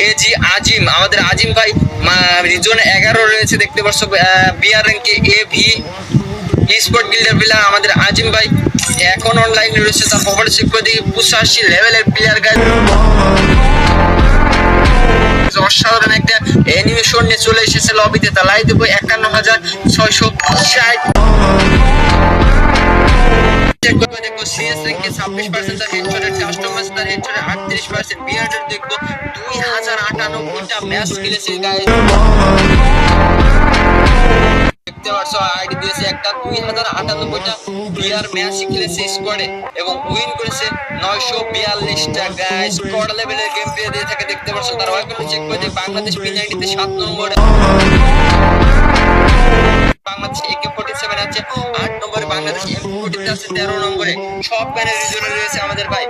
AG আজিম, আমাদের আজিম ভাই reason 11 রয়েছে দেখতে পাচ্ছ বিআর র্যাঙ্কে এভি স্পোর্ট গিল্ডের প্লেয়ার আমাদের আজিম ভাই এখন অনলাইনে রয়েছে। তার পারফরম্যান্স চেক করে দেখি 85 লেভেলের প্লেয়ার গাইস, অসাধারণ একটা অ্যানিমেশন নিয়ে চলে এসেছে লবিতে। তা লাইভ দেবো 51,660। চেক করে দেখবো সিএস র্যাঙ্কে 26% তার হেডশটের, কাস্টম ম্যাচ তার হেডশটের 38%, বিআরডের দেখবো 2098টা ম্যাচ খেলেছে গাইস। দেখতে পাচ্ছ আইডি দিয়েছে একটা 2098টা বিআর ম্যাচ খেলেছে স্কোয়াডে এবং উইন করেছে 942টা গাইস। স্কোয়াড লেভেলের গেম প্লে দিয়ে থাকে দেখতে পাচ্ছ। তার ওয়াইফাই চেক করে দেখ বাংলাদেশ P90 তে 7 নম্বরে, বাংলাদেশ AK47 আছে 8 নম্বরে, বাংলাদেশ M40 তে আছে 13 নম্বরে। সব প্যানের রিজনে রয়েছে আমাদের ভাই।